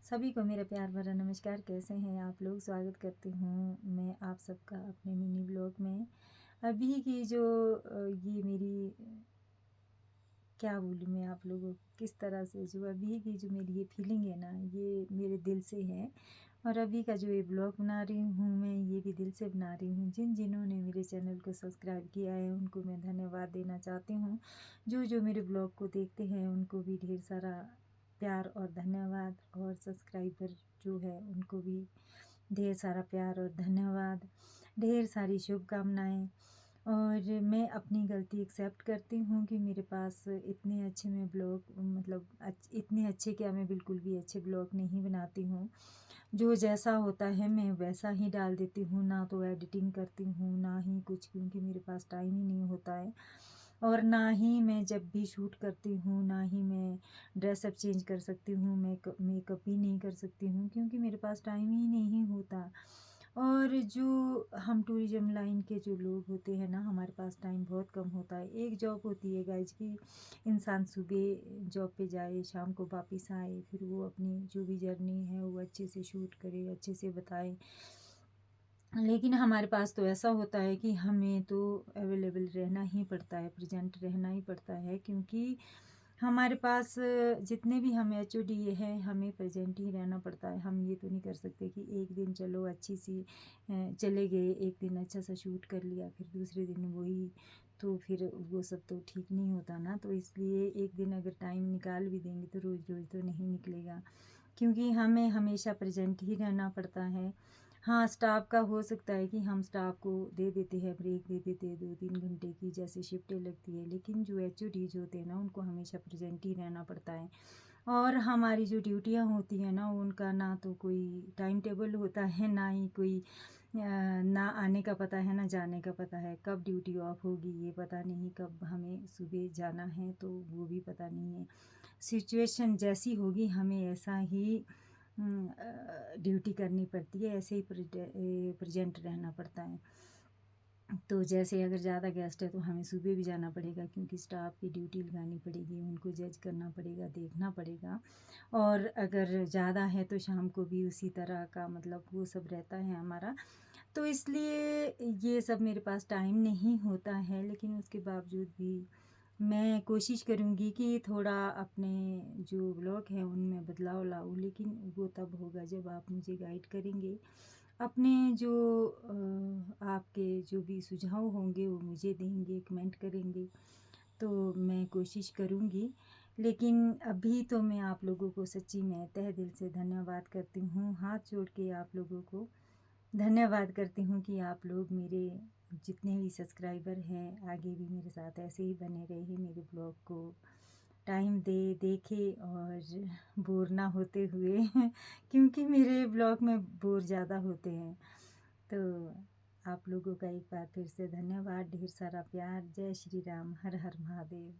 सभी को मेरा प्यार भरा नमस्कार। कैसे हैं आप लोग? स्वागत करती हूँ मैं आप सबका अपने मिनी ब्लॉग में। अभी की जो ये मेरी क्या बोलूँ मैं आप लोगों को, किस तरह से जो अभी की जो मेरी ये फीलिंग है ना, ये मेरे दिल से है। और अभी का जो ये ब्लॉग बना रही हूँ मैं, ये भी दिल से बना रही हूँ। जिन्होंने मेरे चैनल को सब्सक्राइब किया है उनको मैं धन्यवाद देना चाहती हूँ। जो मेरे ब्लॉग को देखते हैं उनको भी ढेर सारा प्यार और धन्यवाद। और सब्सक्राइबर जो है उनको भी ढेर सारा प्यार और धन्यवाद, ढेर सारी शुभकामनाएँ। और मैं अपनी गलती एक्सेप्ट करती हूँ कि मेरे पास इतने अच्छे मैं ब्लॉग मतलब इतने अच्छे क्या, मैं बिल्कुल भी अच्छे ब्लॉग नहीं बनाती हूँ। जो जैसा होता है मैं वैसा ही डाल देती हूँ, ना तो एडिटिंग करती हूँ ना ही कुछ, क्योंकि मेरे पास टाइम ही नहीं होता है। और ना ही मैं जब भी शूट करती हूँ, ना ही मैं ड्रेसअप चेंज कर सकती हूँ, मेकअप भी नहीं कर सकती हूँ, क्योंकि मेरे पास टाइम ही नहीं होता। और जो हम टूरिज़्म लाइन के जो लोग होते हैं ना, हमारे पास टाइम बहुत कम होता है। एक जॉब होती है गाइज कि इंसान सुबह जॉब पे जाए, शाम को वापस आए, फिर वो अपनी जो भी जर्नी है वो अच्छे से शूट करे, अच्छे से बताए। लेकिन हमारे पास तो ऐसा होता है कि हमें तो अवेलेबल रहना ही पड़ता है, प्रेजेंट रहना ही पड़ता है, क्योंकि हमारे पास जितने भी हम एचओडी हैं हमें प्रेजेंट ही रहना पड़ता है। हम ये तो नहीं कर सकते कि एक दिन चलो अच्छी सी चले गए, एक दिन अच्छा सा शूट कर लिया, फिर दूसरे दिन वही, तो फिर वो सब तो ठीक नहीं होता ना। तो इसलिए एक दिन अगर टाइम निकाल भी देंगे तो रोज़ रोज़ तो नहीं निकलेगा, क्योंकि हमें हमेशा प्रेजेंट ही रहना पड़ता है। हाँ, स्टाफ का हो सकता है कि हम स्टाफ को दे देते हैं, ब्रेक दे देते हैं 2-3 घंटे की, जैसे शिफ्टें लगती है, लेकिन जो एचओडीज़ होते हैं ना उनको हमेशा प्रेजेंट ही रहना पड़ता है। और हमारी जो ड्यूटियाँ होती हैं ना, उनका ना तो कोई टाइम टेबल होता है, ना ही कोई ना आने का पता है ना जाने का पता है। कब ड्यूटी ऑफ होगी ये पता नहीं, कब हमें सुबह जाना है तो वो भी पता नहीं है। सिचुएशन जैसी होगी हमें ऐसा ही ड्यूटी करनी पड़ती है, ऐसे ही प्रेजेंट रहना पड़ता है। तो जैसे अगर ज़्यादा गेस्ट है तो हमें सुबह भी जाना पड़ेगा, क्योंकि स्टाफ की ड्यूटी लगानी पड़ेगी, उनको जज करना पड़ेगा, देखना पड़ेगा। और अगर ज़्यादा है तो शाम को भी उसी तरह का, मतलब वो सब रहता है हमारा। तो इसलिए ये सब मेरे पास टाइम नहीं होता है, लेकिन उसके बावजूद भी मैं कोशिश करूँगी कि थोड़ा अपने जो ब्लॉग हैं उनमें बदलाव लाऊँ, लेकिन वो तब होगा जब आप मुझे गाइड करेंगे। अपने जो आपके जो भी सुझाव होंगे वो मुझे देंगे, कमेंट करेंगे, तो मैं कोशिश करूँगी। लेकिन अभी तो मैं आप लोगों को सच्ची में तहे दिल से धन्यवाद करती हूँ, हाथ जोड़ के आप लोगों को धन्यवाद करती हूँ कि आप लोग मेरे जितने भी सब्सक्राइबर हैं आगे भी मेरे साथ ऐसे ही बने रहे, मेरे ब्लॉग को टाइम देखे और बोर ना होते हुए क्योंकि मेरे ब्लॉग में बोर ज़्यादा होते हैं। तो आप लोगों का एक बार फिर से धन्यवाद, ढेर सारा प्यार। जय श्री राम, हर हर महादेव।